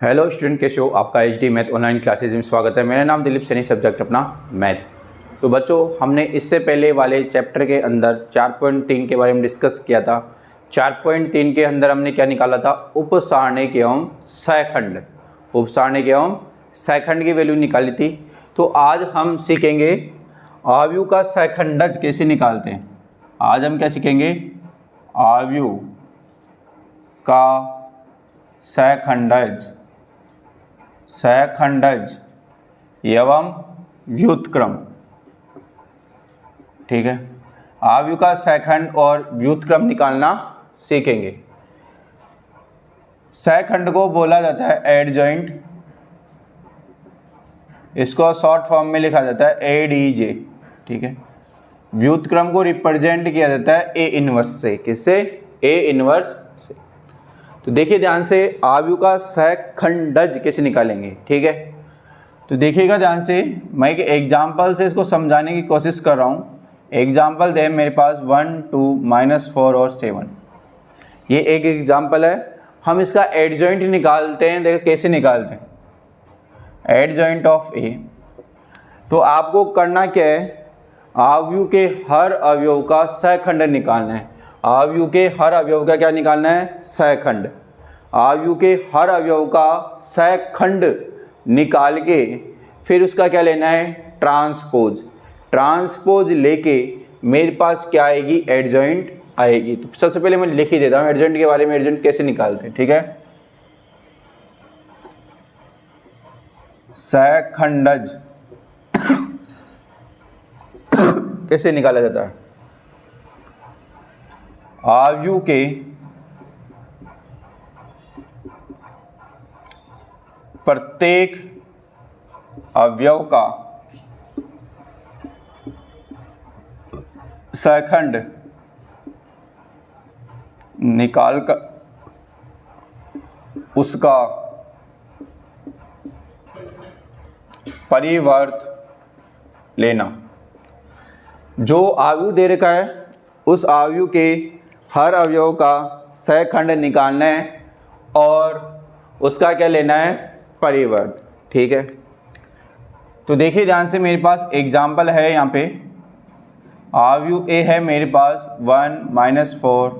Hello student, कैसे हो? आपका HD मैथ ऑनलाइन क्लासेज में स्वागत है। मेरा नाम दिलीप सैनी, सब्जेक्ट अपना मैथ। तो बच्चों, हमने इससे पहले वाले चैप्टर के अंदर 4.3 के बारे में डिस्कस किया था। 4.3 के अंदर हमने क्या निकाला था? उपसारणिक एवं सहखंड। उपसारणिक एवं सहखंड की वैल्यू निकाली थी। तो आज हम सीखेंगे आव्यूह का सहखंडज कैसे निकालते हैं। आज हम क्या सीखेंगे? आव्यूह का सहखंडज एवं व्युत्क्रम। ठीक है, आव्यूह का सहखंड और व्युत्क्रम निकालना सीखेंगे। सहखंड को बोला जाता है एडजॉइंट, इसको शॉर्ट फॉर्म में लिखा जाता है ADJ। ठीक है, व्युत्क्रम को रिप्रेजेंट किया जाता है A इनवर्स से। किससे? A इनवर्स से। तो देखिए ध्यान से, आव्यूह का सहखंडज कैसे निकालेंगे। ठीक है, तो देखिएगा ध्यान से, मैं एक एग्जाम्पल से इसको समझाने की कोशिश कर रहा हूँ। एग्जाम्पल दे मेरे पास 1, 2, -4 और 7। ये एक एग्जाम्पल है। हम इसका एडजॉइंट निकालते हैं। देखो कैसे निकालते हैं, एडजॉइंट ऑफ A। तो आपको करना क्या है? आव्यूह के हर अवयव का सहखंड निकालना है। आव्यूह के हर अवयव का क्या निकालना है? सहखंड। आव्यूह के हर अवयव का सहखंड निकाल के फिर उसका क्या लेना है? ट्रांसपोज। ट्रांसपोज लेके मेरे पास क्या आएगी? एडजॉइंट आएगी। तो सबसे पहले मैं लिख ही देता हूँ एडजॉइंट के बारे में, एडजॉइंट कैसे निकालते हैं। ठीक है, सहखंडज कैसे निकाला जाता है? आव्यूह के प्रत्येक अवयव का सहखंड निकालकर उसका परिवर्त लेना। जो आव्यूह दे रखा है उस आव्यूह के हर अवयव का सहखंड निकालना है और उसका क्या लेना है? परिवर्त। ठीक है, तो देखिए ध्यान से, मेरे पास एग्जाम्पल है। यहाँ पे आव्यूह A है मेरे पास 1, -4,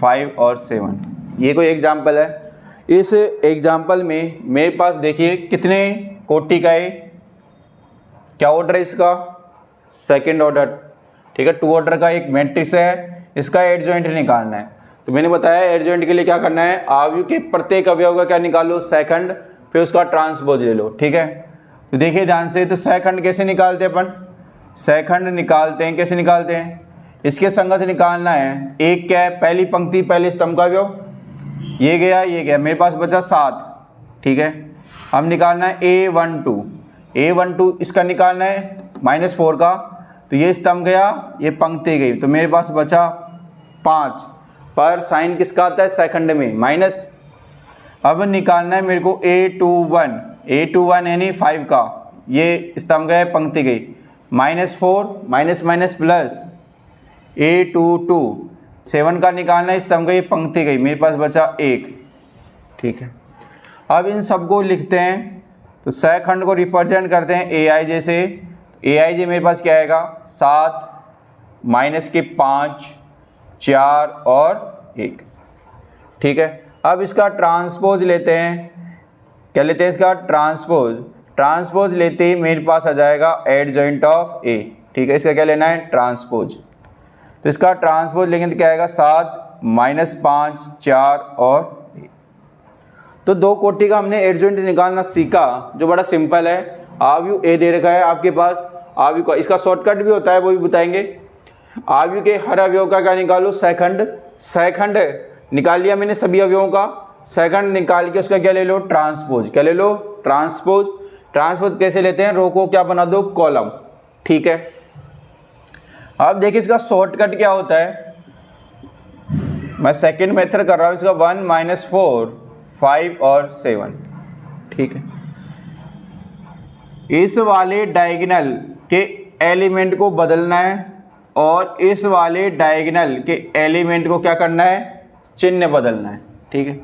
5 और 7। ये कोई एग्जाम्पल है। इस एग्जाम्पल में मेरे पास देखिए कितने कोटि का है। क्या ऑर्डर है इसका? Second order. ठीक है, 2 ऑर्डर का एक मैट्रिक्स है। इसका एडजॉइंट निकालना है। तो मैंने बताया एडजॉइंट के लिए क्या करना है? आव्यूह के प्रत्येक अवयव का क्या निकालो? सहखंड, फिर उसका ट्रांसपोज ले लो। ठीक है, तो देखिए ध्यान से, तो सहखंड कैसे निकालते हैं अपन? सहखंड निकालते हैं, कैसे निकालते हैं? इसके संगत निकालना है। एक क्या है? पहली पंक्ति पहले स्तंभ का अवयव, ये गया, मेरे पास बचा 7। ठीक है, हम निकालना है A12 इसका निकालना है -4 का। तो ये स्तंभ गया, ये पंक्ति गई, तो मेरे पास बचा 5। पर साइन किसका आता है? सहखंड में माइनस। अब निकालना है मेरे को A21 यानी 5 का। ये स्तंभ गया, पंक्ति गई, -4 माइनस प्लस A22 7 का निकालना है, स्तंभ गई, पंक्ति गई, मेरे पास बचा 1। ठीक है, अब इन सबको लिखते हैं। तो सहखंड को रिप्रेजेंट करते हैं AIJ से। AIJ मेरे पास क्या आएगा? 7 -5 4 और 1। ठीक है, अब इसका ट्रांसपोज लेते हैं। क्या लेते हैं इसका? ट्रांसपोज लेते ही मेरे पास आ जाएगा एडजॉइंट ऑफ A। ठीक है, इसका क्या लेना है? ट्रांसपोज। तो इसका ट्रांसपोज लेंगे तो क्या आएगा? 7 -5 4 और 1। तो 2 कोटि का हमने एडजॉइंट निकालना सीखा, जो बड़ा सिंपल है। आव्यूह A दे रखा है आपके पास। आव्यूह का इसका शॉर्टकट भी होता है, वो भी बताएंगे। आव्यूह के हर अवयव का क्या निकालो? सहखंड। सहखंड निकाल लिया मैंने सभी अवयवों का। सहखंड निकाल के उसका क्या ले लो? ट्रांसपोज। क्या ले लो? ट्रांसपोज। ट्रांसपोज कैसे लेते हैं? रो को क्या बना दो? कॉलम। ठीक है, अब देखिए इसका शॉर्टकट क्या होता है। मैं सेकंड मेथड कर रहा हूँ इसका। 1, -4, 5 और 7। ठीक है, इस वाले डायगोनल के एलिमेंट को बदलना है और इस वाले डायगोनल के एलिमेंट को क्या करना है? चिन्ह बदलना है। ठीक है,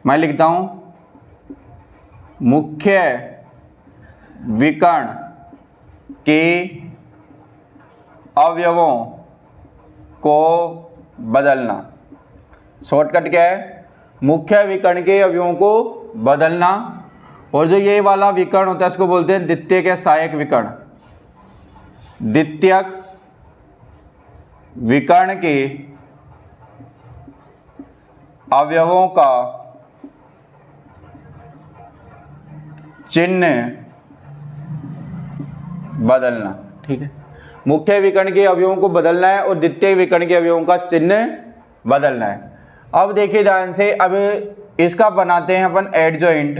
मैं लिखता हूँ मुख्य विकर्ण के अवयवों को बदलना। शॉर्टकट क्या है? मुख्य विकर्ण के अवयवों को बदलना। और जो ये वाला विकर्ण होता है उसको बोलते हैं द्वितीयक या सहायक विकर्ण। द्वितीयक विकर्ण के अवयवों का चिन्ह बदलना। ठीक है, मुख्य विकर्ण के अवयवों को बदलना है और द्वितीय विकर्ण के अवयवों का चिन्ह बदलना है। अब देखिए ध्यान से, अब इसका बनाते हैं अपन एडजॉइंट।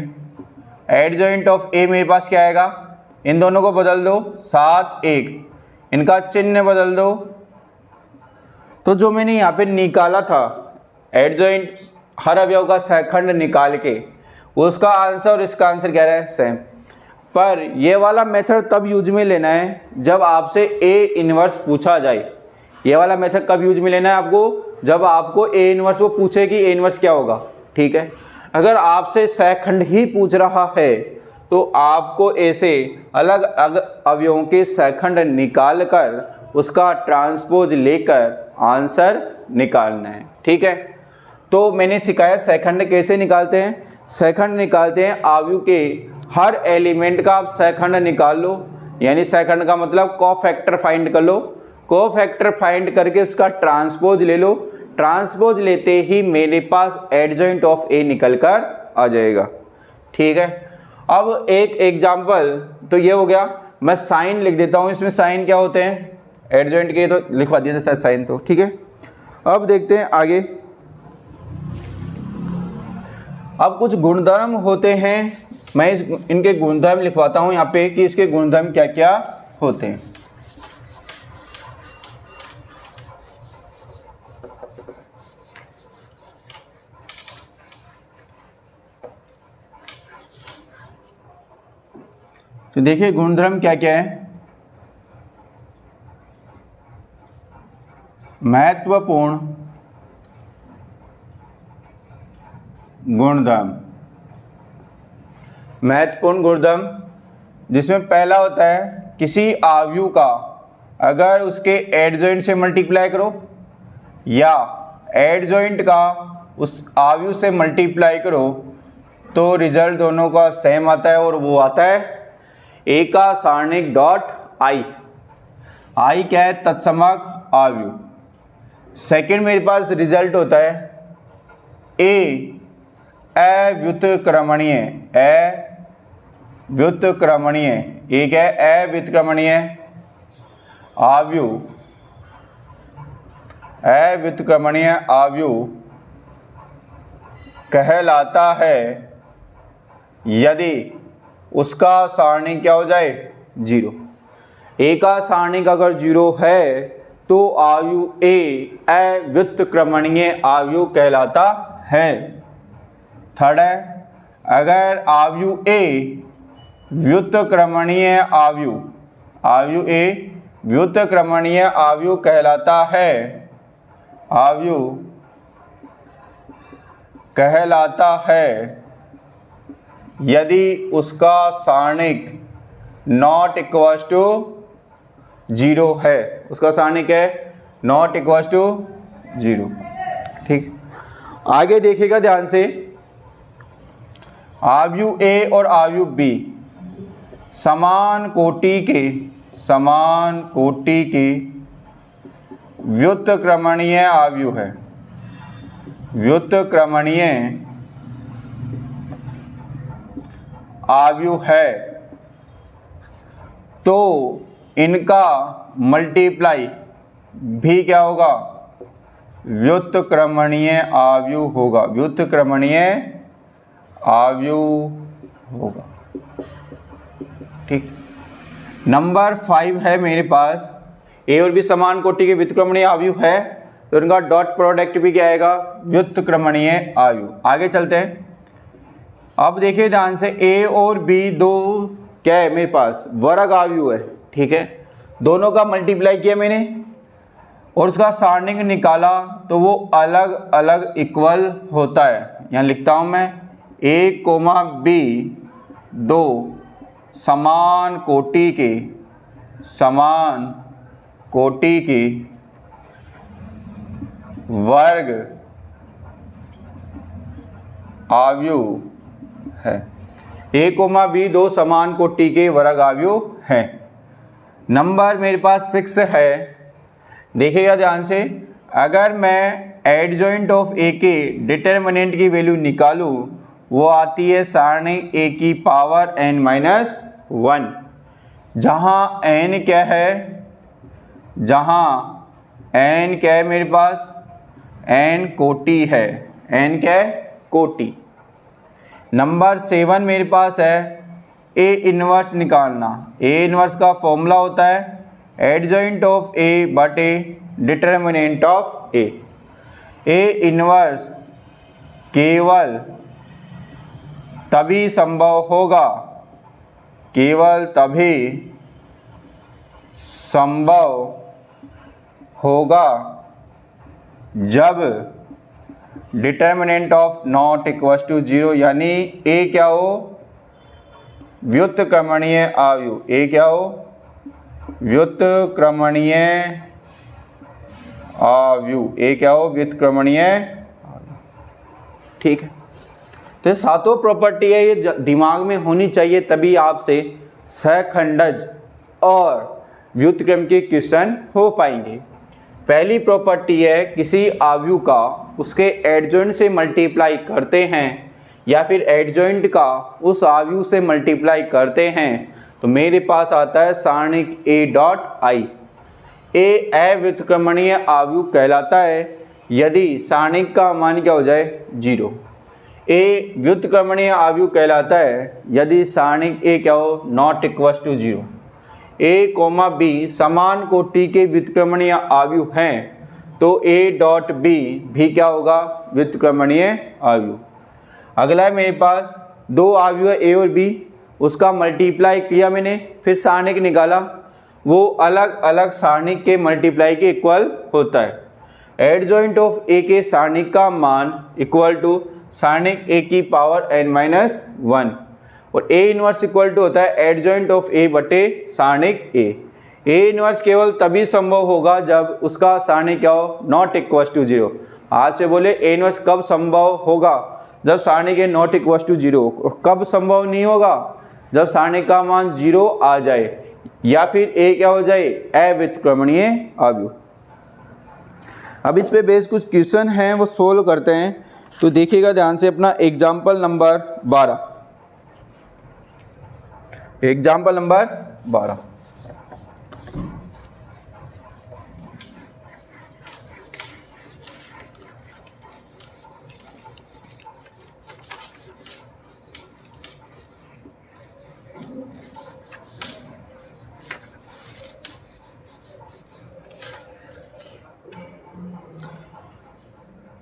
एडजॉइंट ऑफ ए मेरे पास क्या आएगा? इन दोनों को बदल दो 7 1, इनका चिन्ह बदल दो। तो जो मैंने यहाँ पे निकाला था एडजॉइंट हर अवयव का सहखंड निकाल के, उसका आंसर और इसका आंसर क्या रहा है? सेम। पर ये वाला मेथड तब यूज में लेना है जब आपसे ए इनवर्स पूछा जाए। ये वाला मेथड कब यूज में लेना है आपको? जब आपको ए इनवर्स वो पूछे कि ए इनवर्स क्या होगा। ठीक है, अगर आपसे सहखंड ही पूछ रहा है तो आपको ऐसे अलग अलग अवयवों के सहखंड निकाल कर उसका ट्रांसपोज लेकर आंसर निकालना है। ठीक है, तो मैंने सिखाया सहखंड कैसे निकालते हैं। सहखंड निकालते हैं अवयव के हर एलिमेंट का आप सहखंड निकाल लो, यानी सहखंड का मतलब कोफैक्टर फाइंड कर लो। कोफैक्टर फाइंड करके उसका ट्रांसपोज ले लो। ट्रांसपोज लेते ही मेरे पास एडजॉइंट ऑफ ए निकल कर आ जाएगा। ठीक है, अब एक एग्जाम्पल तो ये हो गया। मैं साइन लिख देता हूँ, इसमें साइन क्या होते हैं? एडजॉइंट के तो लिखवा दिया था शायद साइन तो। ठीक है, अब देखते हैं आगे। अब कुछ गुणधर्म होते हैं, मैं इनके गुणधर्म लिखवाता हूं यहाँ पे कि इसके गुणधर्म क्या क्या होते हैं। तो देखिए गुणधर्म क्या क्या है। महत्वपूर्ण गुणधर्म, महत्वपूर्ण गुणधर्म जिसमें पहला होता है किसी अवयव का अगर उसके एडजॉइंट से मल्टीप्लाई करो या एडजॉइंट का उस अवयव से मल्टीप्लाई करो तो रिजल्ट दोनों का सेम आता है और वो आता है ए का सारणिक डॉट आई। आई क्या है? तत्समक अवयव। सेकंड मेरे पास रिजल्ट होता है ए अव्युत्क्रमणीय। अव्युत्क्रमणीय एक है अव्युत्क्रमणीय अवयव। अव्युत्क्रमणीय अवयव कहलाता है यदि उसका सारणिक क्या हो जाए? 0। ए का सारणिक अगर 0 है तो अवयव ए अव्युत्क्रमणीय अवयव कहलाता है। थर्ड है अगर अवयव ए व्युत्क्रमणीय अवयव, अवयव ए व्युत्क्रमणीय अवयव कहलाता है, अवयव कहलाता है यदि उसका सारणिक नॉट इक्वल टू 0 है। उसका सारणिक है नॉट इक्वल टू 0। ठीक, आगे देखिएगा ध्यान से। अवयव ए और अवयव बी समान कोटि के व्युत्क्रमणीय अवयव है। व्युत्क्रमणीय अवयव है तो इनका मल्टीप्लाई भी क्या होगा? व्युत्क्रमणीय अवयव होगा। व्युत्क्रमणीय अवयव होगा। ठीक, नंबर 5 है मेरे पास ए और बी समान कोटि के व्युत्क्रमणीय अवयव है तो इनका डॉट प्रोडक्ट भी क्या आएगा? व्युत्क्रमणीय अवयव। आगे चलते हैं। अब देखिए ध्यान से, ए और बी दो क्या है मेरे पास? वर्ग अवयव है। ठीक है, दोनों का मल्टीप्लाई किया मैंने और उसका सारणिक निकाला तो वो अलग अलग इक्वल होता है। यहाँ लिखता हूँ मैं A, B दो समान कोटि के वर्ग आव्यूह है। A, B दो समान कोटि के वर्ग आव्यूह हैं। नंबर मेरे पास 6 है। देखिएगा ध्यान से, अगर मैं एडजॉइंट ऑफ ए के डिटर्मिनेंट की वैल्यू निकालूं, वो आती है सारणी ए की पावर n-1, जहाँ n क्या है, मेरे पास n कोटि है, n क्या है, कोटि। नंबर 7 मेरे पास है ए इनवर्स निकालना। ए इनवर्स का फॉर्मूला होता है एडजॉइंट ऑफ ए बटे determinant of A. A inverse केवल तभी संभव होगा जब determinant of not equal to 0, यानी ए क्या हो, व्युत्क्रमणीय आव्यूह। ए क्या हो, व्युत्क्रमणीय आव्यूह। ए क्या हो, व्युत्क्रमणीय आव्यूह। ठीक है, तो ये सातों प्रॉपर्टी है, ये दिमाग में होनी चाहिए, तभी आपसे सहखंडज और व्युत्क्रम के क्वेश्चन हो पाएंगे। पहली प्रॉपर्टी है, किसी आव्यूह का उसके एडजॉइंट से मल्टीप्लाई करते हैं या फिर एडजॉइंट का उस आव्यूह से मल्टीप्लाई करते हैं तो मेरे पास आता है सारणिक ए डॉट आई। ए अव्युत्क्रमणीय आव्यूह कहलाता है यदि सारणिक का मान क्या हो जाए, 0। ए व्युत्क्रमणीय आव्यूह कहलाता है यदि सारणिक ए क्या हो, not equal to 0। A, B समान कोटि के व्युत्क्रमणीय आव्यूह हैं तो ए डॉट बी भी क्या होगा, व्युत्क्रमणीय आव्यूह। अगला है मेरे पास दो आव्यूह है ए और बी, उसका मल्टीप्लाई किया मैंने, फिर सारणिक निकाला, वो अलग अलग सारणिक के मल्टीप्लाई के इक्वल होता है। एडजॉइंट ऑफ ए के सारणिक का मान इक्वल टू सारणिक ए की पावर n-1 और ए इनवर्स इक्वल टू होता है एडजॉइंट ऑफ ए बटे सारणिक ए। ए इनवर्स केवल तभी संभव होगा जब उसका सारणिक क्या हो, नॉट इक्वल टू 0। आज से बोले ए इनवर्स कब संभव होगा, जब सारणिक ए नॉट इक्वल टू 0। कब संभव नहीं होगा, जब सारणिक का मान 0 आ जाए या फिर ए क्या हो जाए, अव्युत्क्रमणीय आव्यूह। अब इस पे बेस कुछ क्वेश्चन हैं वो सोल्व करते हैं, तो देखिएगा ध्यान से अपना example number 12। Example number 12,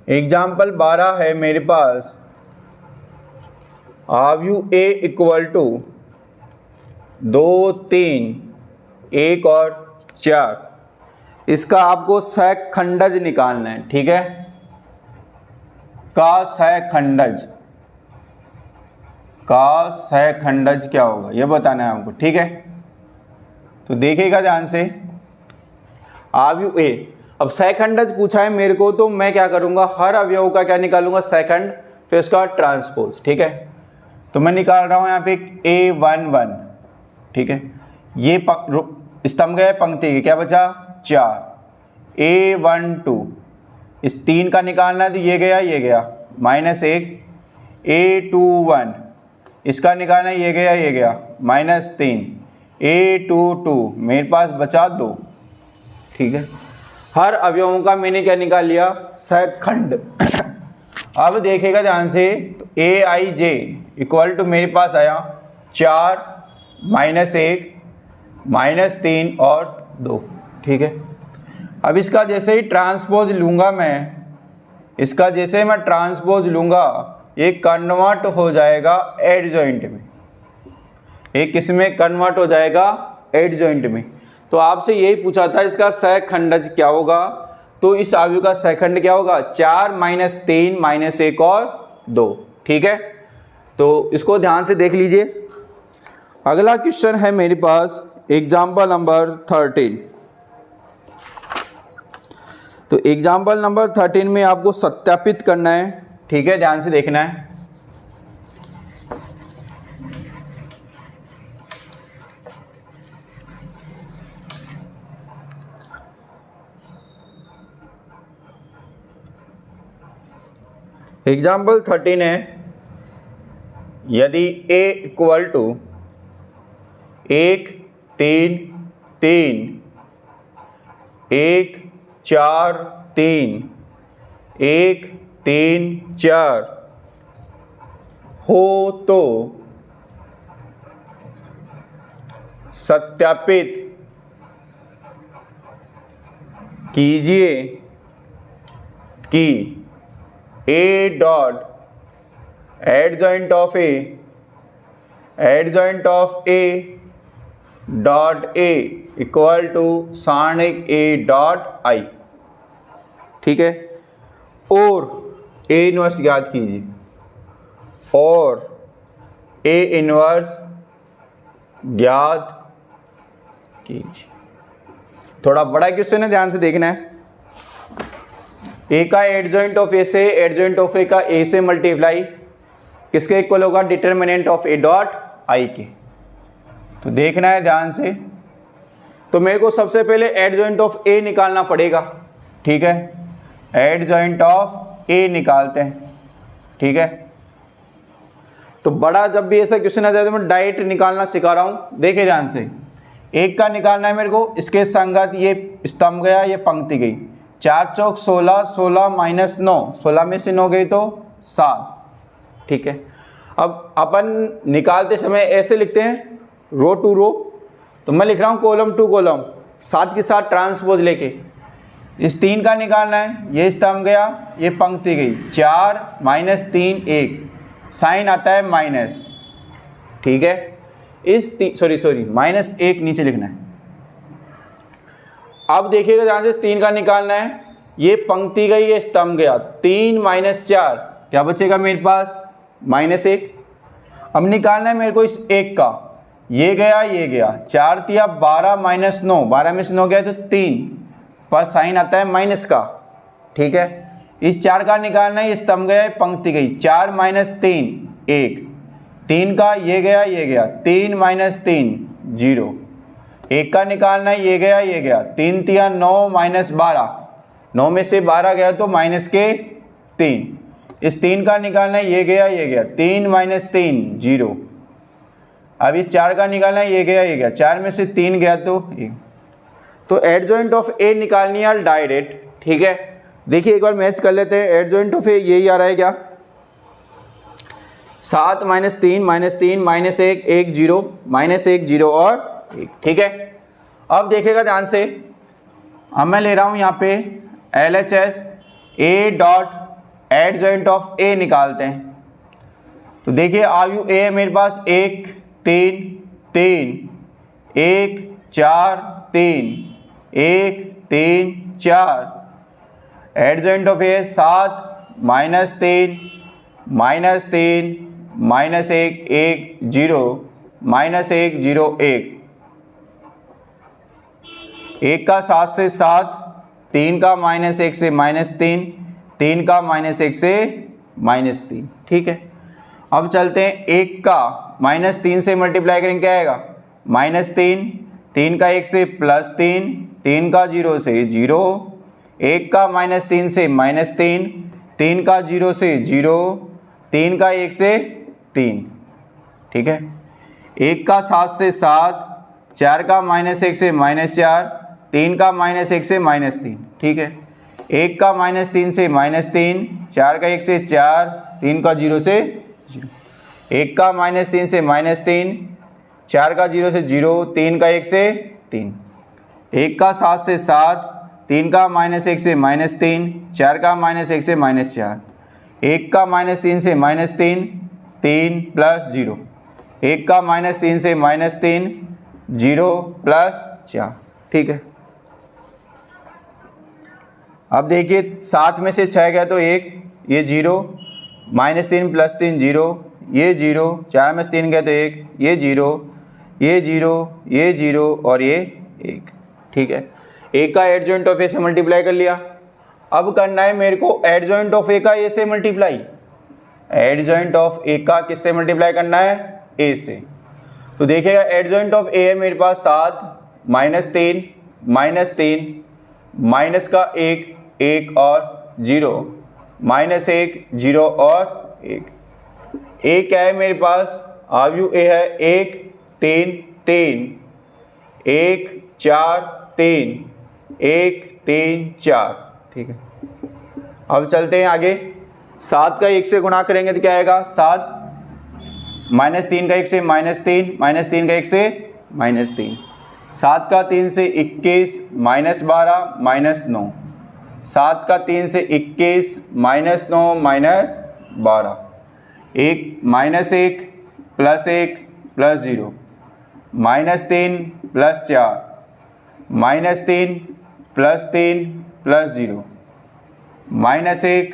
example 12 है मेरे पास, आव्यूह ए इक्वल टू 2, 3, 1 और 4। इसका आपको सहखंडज निकालना है, ठीक है, का सहखंडज क्या होगा ये बताना है हमको, ठीक है। तो देखिएगा ध्यान से, आव्यूह ए, अब सहखंडज पूछा है मेरे को, तो मैं क्या करूंगा, हर अवयव का क्या निकालूंगा, सेकंड, फिर उसका ट्रांसपोज, ठीक है। तो मैं निकाल रहा हूं यहाँ पे A11, ठीक है, ये स्तंभ गए पंक्ति के, क्या बचा 4। A12, इस 3 का निकालना है तो ये गया -1। A21, इसका निकालना है ये गया -3। A22, मेरे पास बचा 2, ठीक है। हर अवयवों का मैंने क्या निकाल लिया, सहखंड। अब देखेगा ध्यान से, तो Aij इक्वल टू मेरे पास आया 4, -1, -3 और 2, ठीक है। अब इसका जैसे ही ट्रांसपोज लूँगा मैं, ये कन्वर्ट हो जाएगा एडजॉइंट में। ये किस में कन्वर्ट हो जाएगा, एडजॉइंट में। तो आपसे यही पूछा था इसका सहखंडज क्या होगा, तो इस आव्यूह का सहखंड क्या होगा, 4, -3, -1 और 2। ठीक है, तो इसको ध्यान से देख लीजिए। अगला क्वेश्चन है मेरे पास एग्जाम्पल नंबर 13। तो एग्जाम्पल नंबर 13 में आपको सत्यापित करना है। ठीक है, ध्यान से देखना है। एग्जाम्पल 13 है, यदि a इक्वल टू 1 3 3 1 4 3 1 3 4 हो तो सत्यापित कीजिए कि a dot adjoint of a dot a equal to सारणिक a डॉट i। ठीक है, और a इनवर्स ज्ञात कीजिए, और a इनवर्स ज्ञात कीजिए। थोड़ा बड़ा क्वेश्चन है, ध्यान से देखना है। a का एडजॉइंट ऑफ a से एडजॉइंट ऑफ a का a से मल्टीप्लाई किसके इक्वल होगा, determinant of a dot i के। तो देखना है ध्यान से। तो मेरे को सबसे पहले एडजॉइंट ऑफ a निकालना पड़ेगा। ठीक है, एडजॉइंट ऑफ a निकालते हैं। ठीक है, तो बड़ा जब भी ऐसा क्वेश्चन आ जाए तो मैं डायरेक्ट निकालना सिखा रहा हूँ। देखिए ध्यान से, एक का निकालना है मेरे को, इसके संगत ये स्तंभ गया, ये पंक्ति गई। 4 चौक 16, 16 माइनस 9, 16 में से 9 गई तो 7। ठीक है, अब अपन निकालते समय ऐसे लिखते हैं, रो टू रो। तो मैं लिख रहा हूँ कॉलम टू कॉलम, साथ के साथ ट्रांसपोज लेके। इस 3 का निकालना है, ये स्तंभ गया, ये पंक्ति गई। 4 माइनस 3 1, साइन आता है माइनस। ठीक है, इस सॉरी माइनस 1 नीचे लिखना है। अब देखिएगा ध्यान से, 3 का निकालना है, ये पंक्ति गई, ये स्तंभ गया। 3 माइनस 4 क्या बचेगा मेरे पास, माइनस 1। अब निकालना है मेरे को इस 1 का, ये गया ये गया। 4 तिया 12 माइनस 9, 12 में से 9 गया तो 3, पर साइन आता है माइनस का। ठीक है, इस 4 का निकालना है, ये स्तंभ गया, पंक्ति गई। 4 माइनस 3 1, 3 का ये गया ये गया। 3 माइनस 3 0, 1 का निकालना है, ये गया ये गया। 3 तिया 9 माइनस 12, 9 में से 12 गया तो माइनस के 3। इस 3 का निकालना है, ये गया ये गया। 3 माइनस 3 0। अब इस 4 का निकालना है, ये गया ये गया। 4 में से 3 गया तो 1। तो एडजॉइंट ऑफ ए निकालनी है डायरेक्ट। ठीक है, देखिए एक बार मैच कर लेते हैं। एडजॉइंट ऑफ ए यही आ रहा है क्या, 7 माइनस 3 माइनस 3 माइनस 1 1 0 माइनस 1 0 और 1। ठीक है, अब देखिएगा ध्यान से, अब मैं ले रहा हूँ यहाँ पे LHS a dot adjoint of a निकालते हैं। तो देखिए आयु a है मेरे पास 1 3 3 1 4 3 1 3 4। Adjoint of a 7 minus 3 minus 3 minus 1 1 0 minus 1 0 1। 1 का 7 से 7, 3 का माइनस 1 से माइनस 3, 3 का माइनस 1 से माइनस 3। ठीक है, अब चलते हैं 1 का माइनस 3 से मल्टीप्लाई करेंगे, क्या आएगा माइनस 3, 3 का 1 से प्लस 3, 3 का 0 से 0, 1 का माइनस 3 से माइनस 3, 3 का 0 से 0, 3 का 1 से 3। ठीक है, 1 का 7 से 7, 4 का माइनस 1 से माइनस 4, 3 का माइनस 1 से माइनस 3। ठीक है, 1 का माइनस 3 से माइनस 3, 4 का 1 से 4, 3 का 0 से 0। 1 का माइनस 3 से माइनस 3, 4 का 0 से 0, 3 का 1 से 3। 1 का 7 से 7, 3 का माइनस 1 से माइनस 3, 4 का माइनस 1 से माइनस 4। 1 का माइनस 3 से माइनस 3, 3 प्लस 0। 1 का माइनस 3 से माइनस 3, 0 प्लस 4। ठीक है, अब देखिए 7 में से 6 गया तो 1, ये 0, -3 + 3 0, ये 0, 4 में से 3 गए तो 1, ये 0, ये 0, ये 0 और ये 1। ठीक है, ए का एडजॉइंट ऑफ ए से मल्टीप्लाई कर लिया। अब करना है मेरे को एडजॉइंट ऑफ ए का ए से मल्टीप्लाई। एडजॉइंट ऑफ ए का किससे मल्टीप्लाई करना है? ए से। तो देखिएगा एडजॉइंट ऑफ ए है मेरे पास 7 -3 -3 माइनस का 1 1 और 0 -1 0 और 1। ए क्या है मेरे पास? आव्यू ए है 1 3 3 1 4 3 1 3 4। ठीक है, अब चलते हैं आगे। 7 का 1 से गुणा करेंगे तो क्या आएगा? 7 -3 का 1 से -3 -3 का 1 से -3। 7 का 3 से 21 -12 -9। 7 का 3 से 21 -9 -12। 1 -1 +1 +0 -3 +4 -3 +3 +0 -1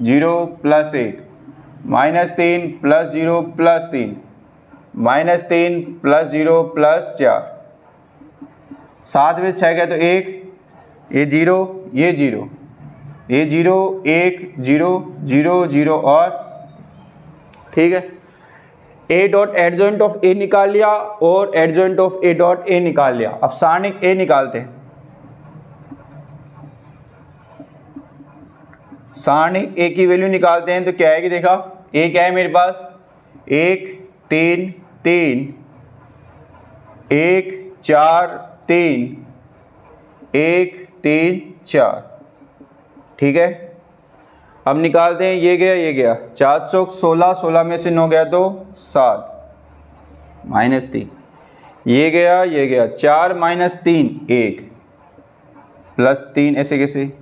0 +1 -3 +0 +3 -3 +0 +4। 7 में 6 गए तो 1, ये 0 ये 0 ये 0 1 0 0 0 और। ठीक है, ए डॉट एडजॉइंट ऑफ ए निकाल लिया और एडजॉइंट ऑफ ए डॉट ए निकाल लिया। अब सारणिक ए निकालते हैं। सारणिक ए की वैल्यू निकालते हैं तो क्या है कि देखा, ए क्या है मेरे पास? 1 3 3 1 4 3 1 3 4। ठीक है, अब निकालते हैं। ये गया 4 चौक 16, 16 में से 9 गया तो 7 -3। ये गया 4 -3 1 +3, ऐसे कैसे?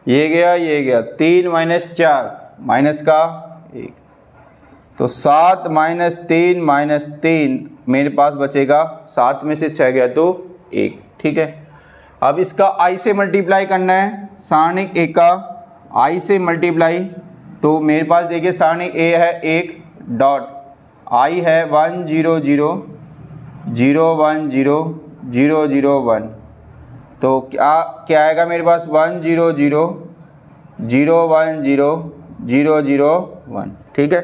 ये गया 3 -4 माइनस का 1, तो 7 -3 -3 मेरे पास बचेगा। 7 में से 6 गया तो 1। ठीक है, अब इसका i से मल्टीप्लाई करना है। सारणिक ए का i से मल्टीप्लाई, तो मेरे पास देखिए सारणिक ए है 1 डॉट i है 1 0 0 0 1 0 0 0 1। तो क्या आएगा मेरे पास? 1 0 0 0 1 0 0 0 1। ठीक है,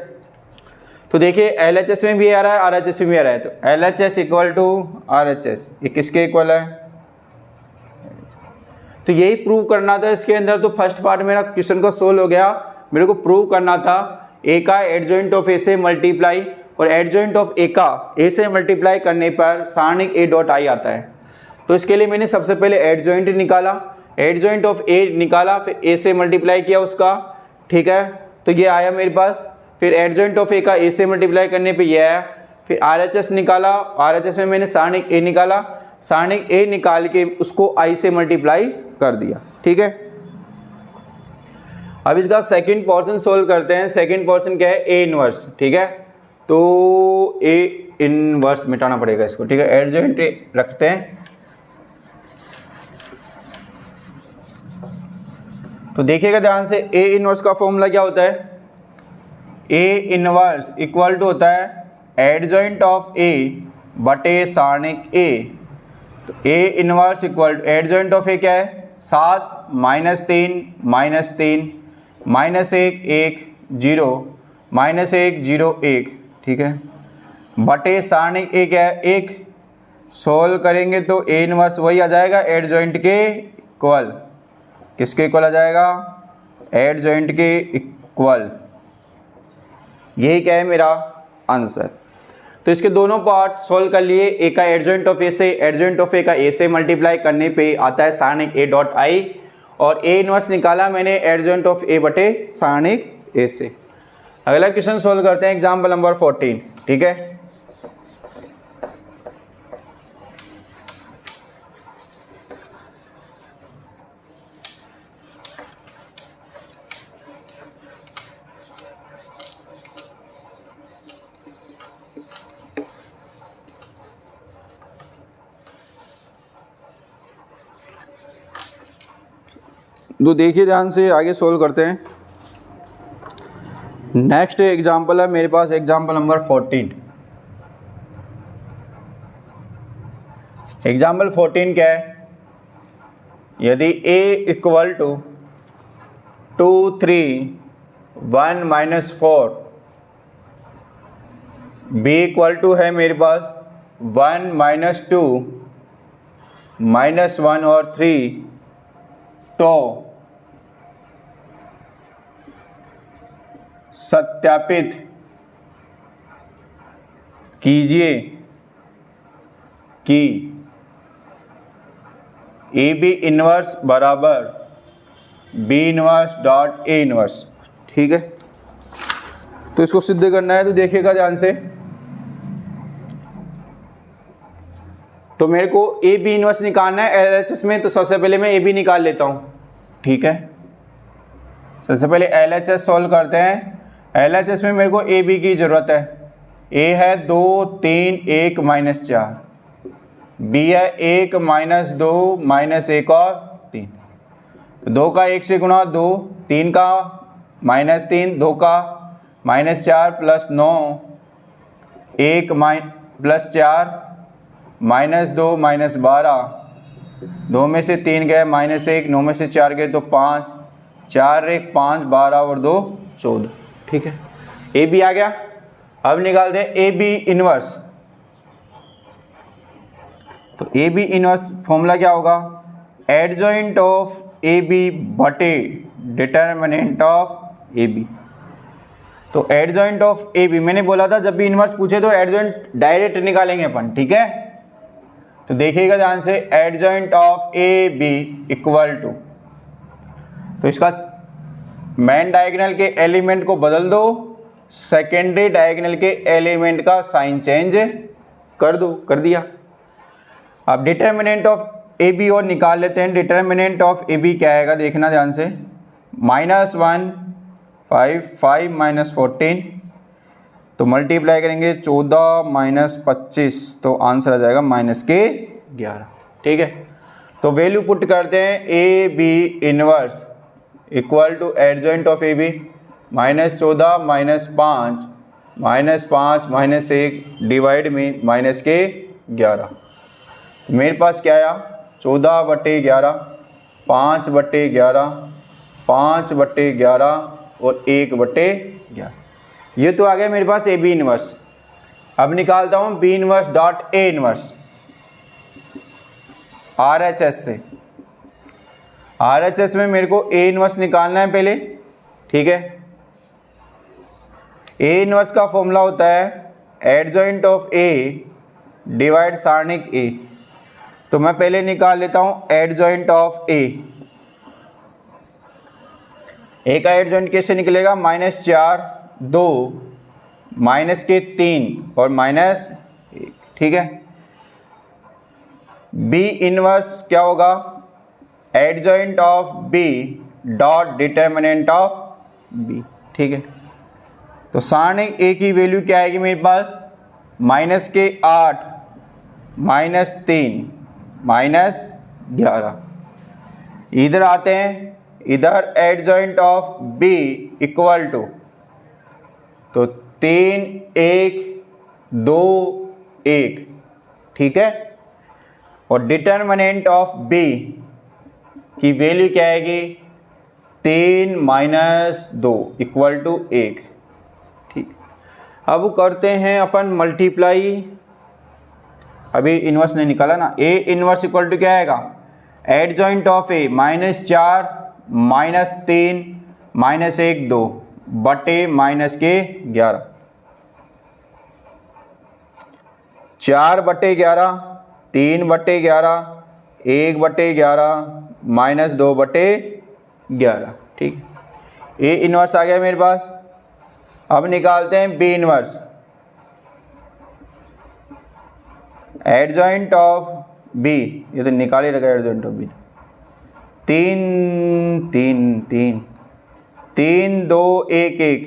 तो देखिए LHS में भी आ रहा है, RHS में भी आ रहा है। तो LHS = RHS, ये किसके इक्वल है? तो यही प्रूव करना था इसके अंदर। तो फर्स्ट पार्ट मेरा क्वेश्चन को सोल्व हो गया। मेरे को प्रूव करना था ए का एडजॉइंट ऑफ ए से मल्टीप्लाई, और एडजॉइंट ऑफ ए का ए से मल्टीप्लाई करने पर सारणिक ए डॉट आई आता है। तो इसके लिए मैंने सबसे पहले एडजॉइंट निकाला, एडजॉइंट ऑफ ए निकाला, फिर ए से मल्टीप्लाई किया उसका। ठीक है, तो ये आया मेरे पास। फिर एडजॉइंट ऑफ ए का ए से मल्टीप्लाई करने पे ये आया। फिर RHS निकाला, RHS में मैंने सारणिक ए निकाला, सारणिक ए निकाल के उसको आई से मल्टीप्लाई कर दिया। ठीक है, अब इसका सेकंड पोर्शन सोल्व करते हैं। सेकंड पोर्शन क्या है? ए इनवर्स। ठीक है, तो ए इनवर्स मिटाना पड़ेगा इसको। ठीक है, एडजॉइंट रखते हैं। तो देखिएगा ध्यान से, ए इनवर्स का फॉर्मूला क्या होता है? ए इनवर्स इक्वल टू होता है एडजॉइंट ऑफ ए बटे सारणिक ए। तो A inverse equal to adjoint of A क्या है? 7 -3 -3 -1 1 0 -1 0 1। ठीक है, बटे सारणिक ए क्या है? 1। सोल्व करेंगे तो ए इनवर्स वही आ जाएगा एडजॉइंट के इक्वल। किसके इक्वल आ जाएगा? एडजॉइंट के इक्वल। यही क्या है मेरा आंसर। तो इसके दोनों पार्ट सोल्व कर लिए। ए का एडजॉइंट ऑफ ए से, एडजॉइंट ऑफ ए का ए से मल्टीप्लाई करने पे आता है सारणिक ए डॉट आई, और ए इनवर्स निकाला मैंने एडजॉइंट ऑफ ए बटे सारणिक ए से। अगला क्वेश्चन सोल्व करते हैं, एग्जाम्पल नंबर 14। ठीक है, तो देखिए ध्यान से, आगे सोल्व करते हैं। नेक्स्ट एग्जाम्पल है मेरे पास एग्जाम्पल नंबर 14। एग्जाम्पल 14 क्या है? यदि a equal to 2 3 1 minus 4, b equal to है मेरे पास 1 माइनस 2 माइनस 1 और 3, तो सत्यापित कीजिए कि ए बी इनवर्स बराबर B inverse dot A inverse. ठीक है, तो इसको सिद्ध करना है, तो देखिएगा ध्यान से। तो मेरे को ए बी इनवर्स निकालना है एलएचएस में, तो सबसे पहले मैं ए बी निकाल लेता हूँ। ठीक है, सबसे पहले एलएचएस सॉल्व करते हैं। एलएचएस में मेरे को ए बी की ज़रूरत है। ए है 2 3 1 माइनस 4, बी है 1 माइनस 2 माइनस 1 और 3। तो 2 का 1 से गुणा 2, 3 का माइनस 3, 2 का minus 4 plus 9, 1 plus 4 minus 2 minus 12, 2 में से 3 गए माइनस 1, 9 में से 4 गए तो 5, 4 1 5, 12 और 2 14। ठीक है, ए बी आ गया। अब निकाल दें ए बी इनवर्स। तो ए बी इनवर्स फॉर्मूला क्या होगा? एडजॉइंट ऑफ ए बी बटे डिटर्मिनेंट ऑफ ए बी। तो एडजॉइंट ऑफ ए बी, मैंने बोला था जब भी इनवर्स पूछे तो एडजॉइंट डायरेक्ट निकालेंगे अपन। ठीक है, तो देखिएगा ध्यान से, adjoint of A B equal to, तो इसका मेन डायगोनल के एलिमेंट को बदल दो, सेकेंडरी डायगोनल के एलिमेंट का साइन चेंज कर दो। कर दिया। अब डिटर्मिनेंट ऑफ ए बी और निकाल लेते हैं। डिटर्मिनेंट ऑफ ए बी क्या आएगा देखना ध्यान से, -1 5 5 माइनस 14, तो मल्टीप्लाई करेंगे 14 माइनस 25, तो आंसर आ जाएगा -11। ठीक है, तो वैल्यू पुट करते हैं A B inverse equal to adjoint of A B -14 -5 -5 -1 divide में -11। तो मेरे पास क्या आया? 14/11, 5/11, 5/11 और 1/11। ये तो आ गया मेरे पास ए बी इनवर्स। अब निकालता हूँ B inverse dot A inverse R H S से। आर एच एस में मेरे को ए इनवर्स निकालना है पहले। ठीक है, ए इनवर्स का फॉर्मूला होता है adjoint of A divide सारणिक A. तो मैं पहले निकाल लेता हूँ एडजॉइंट ऑफ ए। ए का एडजॉइंट कैसे निकलेगा? -4 2 -3 और -1। ठीक है, बी इनवर्स क्या होगा? Adjoint of B dot determinant of B. ठीक है, तो सारणिक ए की वैल्यू क्या आएगी मेरे पास? -8 -3 -11। इधर आते हैं, इधर adjoint of B equal to, तो 3 1 2 1। ठीक है, और डिटर्मिनेंट ऑफ बी की वैल्यू क्या आएगी? 3 - 2 इक्वल टू 1। ठीक, अब करते हैं अपन मल्टीप्लाई। अभी इनवर्स नहीं निकाला ना। ए इनवर्स इक्वल टू क्या आएगा? एडजॉइंट ऑफ ए -4 -3 -1 2 बटे -11। 4/11, 3/11, 1/11 -2/11। ठीक, ए इनवर्स आ गया मेरे पास। अब निकालते हैं B inverse. Adjoint of B, ये तो निकाल ही रखा है एडजॉइंट ऑफ बी। 3 3 3 3 2 1 1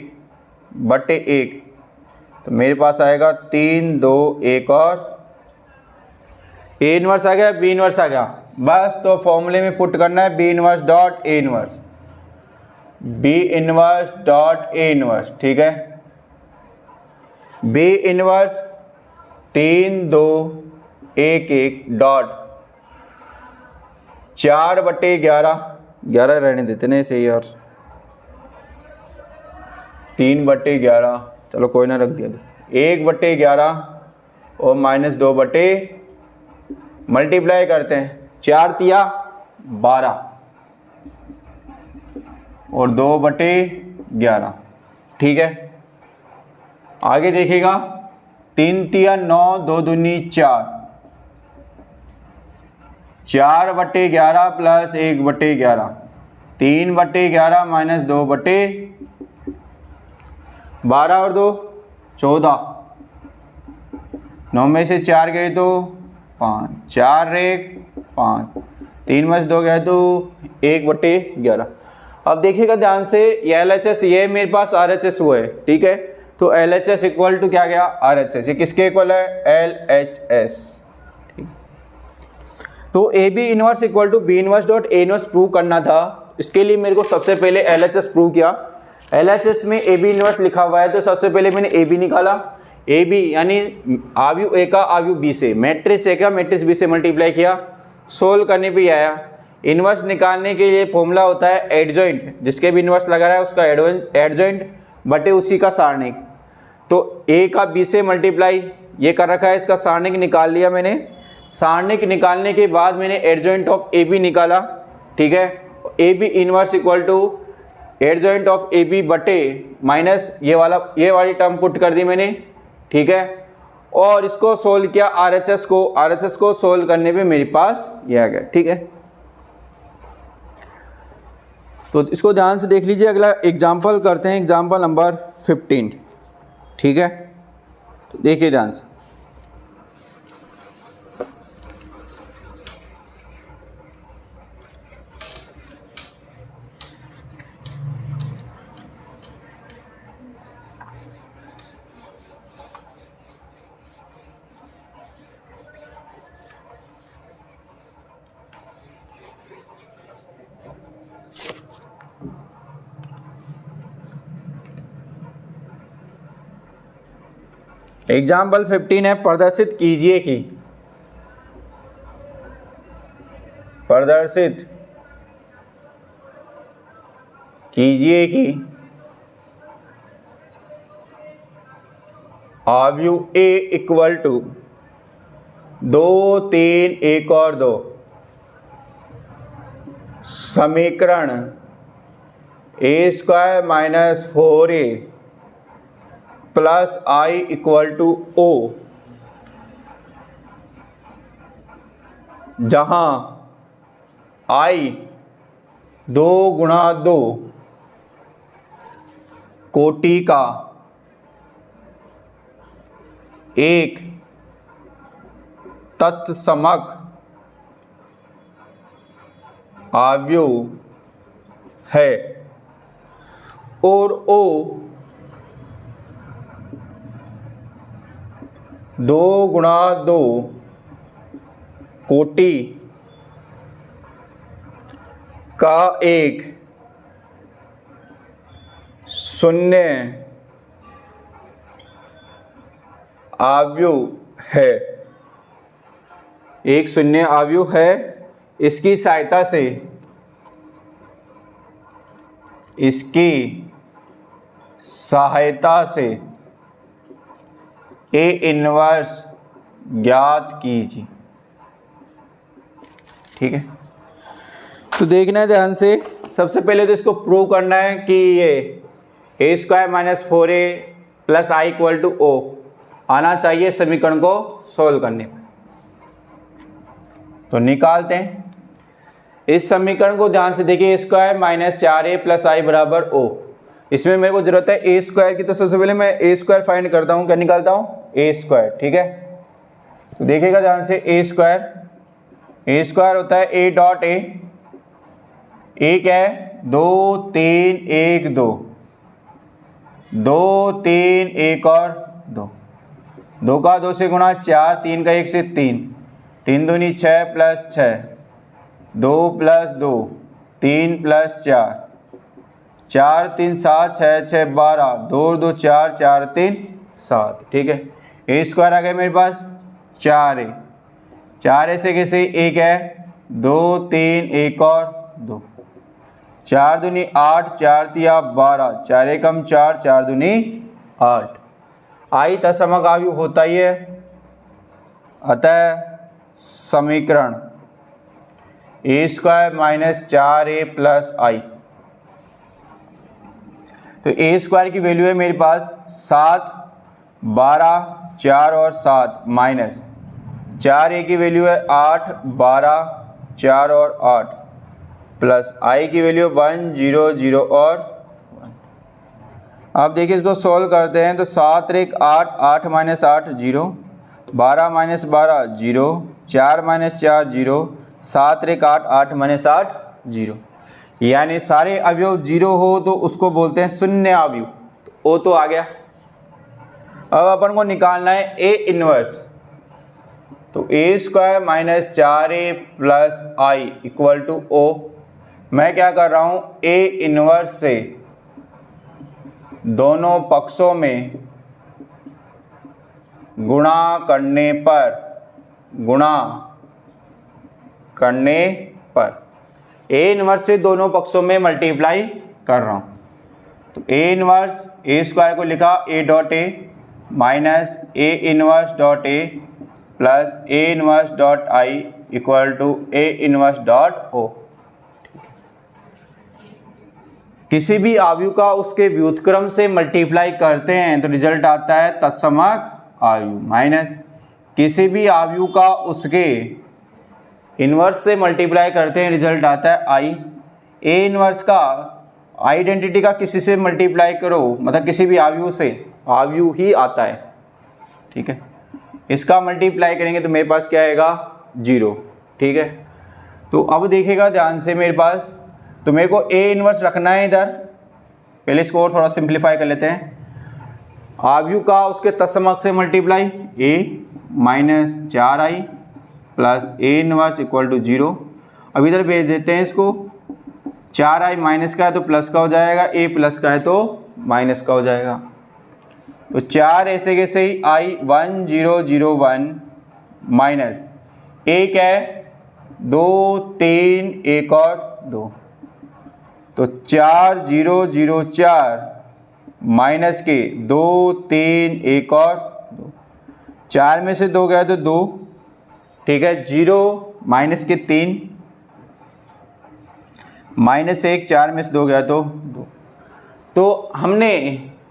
बटे 1, तो मेरे पास आएगा 3 2 1 और ए इनवर्स आ गया, बी इनवर्स आ गया। बस तो फॉर्मूले में पुट करना है B inverse dot A inverse. B inverse dot A inverse, ठीक है। बी इनवर्स 3 2 1 1 डॉट 4/11, 11 रहने देते ना इसे यार, 3/11, चलो कोई ना रख दिया, 1/11 और -2 मल्टीप्लाई करते हैं, 4 तिया 12 और 2/11, ठीक है। आगे देखिएगा, 3 तिया 9, 2 दूनी 4, 4/11 प्लस 1/11, 3/11 माइनस 2/12 और 2 14, 9 में से 4 गए तो 5, 4 रेख 5, 3 में से 2 गए तो 1/11। अब देखिएगा ध्यान से, ये LHS ये मेरे पास RHS वो है, ठीक है। तो LHS इक्वल टू क्या गया, RHS, ये किसके इक्वल है, LHS, ठीक। तो AB inverse equal to B inverse dot A inverse prove करना था। इसके लिए मेरे को सबसे पहले LHS प्रूव किया। LHS में AB इनवर्स लिखा हुआ है, तो सबसे पहले मैंने AB निकाला। AB यानी आव्यूह A का आव्यूह B से, मैट्रिक्स A का मैट्रिक्स B से मल्टीप्लाई किया, सोल्व करने पे आया। इनवर्स निकालने के लिए फॉर्मूला होता है एडजॉइंट, जिसके भी इनवर्स लगा रहा है उसका एडजॉइंट बटे उसी का सारणिक। तो A का B से मल्टीप्लाई ये कर रखा है, इसका सारणिक निकाल लिया मैंने। सारणिक निकालने के बाद मैंने एडजॉइंट ऑफ AB निकाला, ठीक है। AB inverse equal to adjoint of AB बटे माइनस ये वाली टर्म पुट कर दी मैंने, ठीक है। और इसको सोल्व किया RHS को सोल्व करने पे मेरे पास ये आ गया, ठीक है। तो इसको ध्यान से देख लीजिए। अगला एग्जाम्पल करते हैं, एग्जाम्पल नंबर 15, ठीक है। तो देखिए ध्यान से, एग्जाम्पल 15 है, प्रदर्शित कीजिए कि आव्यूह A इक्वल टू 2 3 1 और 2 समीकरण A² minus 4A plus I equal to O, जहाँ I 2 गुणा 2 कोटि का एक तत्समक आव्यूह है और O 2 गुणा 2 कोटि का एक शून्य आव्यूह है, एक शून्य आव्यूह है। इसकी सहायता से A इनवर्स ज्ञात कीजिए, ठीक है। तो देखना है ध्यान से, सबसे पहले तो इसको प्रूव करना है कि ये A² minus 4A plus I equal to O आना चाहिए समीकरण को सोल्व करने पर। तो निकालते हैं इस समीकरण को, ध्यान से देखिए। A² minus 4A plus I बराबर O। इसमें मेरे को जरूरत है A² की, तो सबसे पहले मैं A² फाइंड करता हूँ। क्या निकालता हूँ, A², ठीक है। तो देखिएगा ध्यान से, A² होता है A डॉट A, क्या है 2 3 1 2, 2 3 1 और 2, 2 का 2 से गुणा 4, 3 का 1 से 3, 3 दूनी 6 प्लस 6, 2 प्लस 2 3 प्लस 4, 4 3 7 6 6 12, 2 2 4 4 3 7, ठीक है। ए स्क्वायर आ गया मेरे पास 4a, 4a से कैसे एक है 2 3 1 और 2, 4 दूनी 8, 4 तिया 12, 4 एकम 4, 4 दूनी 8। आई तत्समक आयु होता ही है, अतः समीकरण ए स्क्वायर माइनस 4a प्लस आई। तो ए स्क्वायर की वैल्यू है मेरे पास 7, 12, 4 और 7 माइनस 4a की वैल्यू है 8, 12, 4 और 8 प्लस आई की वैल्यू 1 0 0 और 1। अब देखिए इसको सॉल्व करते हैं तो 7 1 8, 8 माइनस 8 0, 12 माइनस 12 0, 4 माइनस 4 0, 7 1 8, 8 माइनस 8 0। यानी सारे अवयव 0 हो तो उसको बोलते हैं शून्य अवयव। तो ओ तो आ गया। अब अपन को निकालना है ए इनवर्स। तो ए स्क्वायर माइनस 4a प्लस आई इक्वल टू ओ। मैं क्या कर रहा हूँ, ए इनवर्स से दोनों पक्षों में गुणा करने पर ए इनवर्स से दोनों पक्षों में मल्टीप्लाई कर रहा हूँ। तो ए इनवर्स ए स्क्वायर को लिखा A dot A minus A inverse dot A plus A inverse dot I equal to A inverse dot O. किसी भी आयु का उसके व्युत्क्रम से मल्टीप्लाई करते हैं तो रिजल्ट आता है तत्समक आयु, माइनस किसी भी आयु का उसके इन्वर्स से मल्टीप्लाई करते हैं रिजल्ट आता है आई। ए इन्वर्स का आइडेंटिटी का किसी से मल्टीप्लाई करो मतलब किसी भी आयु से, आयु ही आता है, ठीक है। इसका मल्टीप्लाई करेंगे तो मेरे पास क्या आएगा 0, ठीक है। तो अब देखिएगा ध्यान से मेरे पास, तो मेरे को ए इन्वर्स रखना है इधर। पहले इसको और थोड़ा सिंप्लीफाई कर लेते हैं। आयु का उसके तत्समक से multiply A minus 4i plus A inverse equal to 0। अब इधर भेज देते हैं इसको, 4i माइनस का है तो प्लस का हो जाएगा, ए प्लस का है तो माइनस का हो जाएगा। तो 4 ऐसे कैसे ही आई 1 0 0 1 माइनस ए क्या है 2 3 1 और 2। तो 4 0 0 4 माइनस के 2 3 1 और 2, 4 में से 2 गया तो 2, ठीक है। 0 माइनस के 3 माइनस 1, 4 में से 2 गया तो 2। तो हमने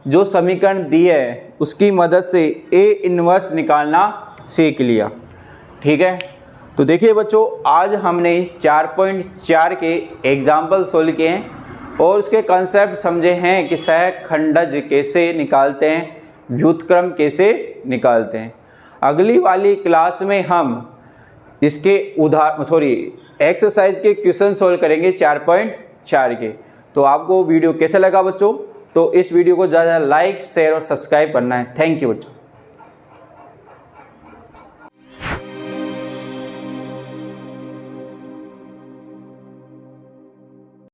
जो समीकरण दी है उसकी मदद से ए इन्वर्स निकालना सीख लिया, ठीक है। तो देखिए बच्चों, आज हमने 4.4 के एग्जाम्पल सोल्व किए हैं और उसके कंसेप्ट समझे हैं कि सहखंडज कैसे निकालते हैं, व्युत्क्रम कैसे निकालते हैं। अगली वाली क्लास में हम इसके एक्सरसाइज के क्वेश्चन सोल्व करेंगे 4.4 के। तो आपको वीडियो कैसा लगा बच्चों, तो इस वीडियो को ज़्यादा लाइक शेयर और सब्सक्राइब करना है। थैंक यू बच्चों।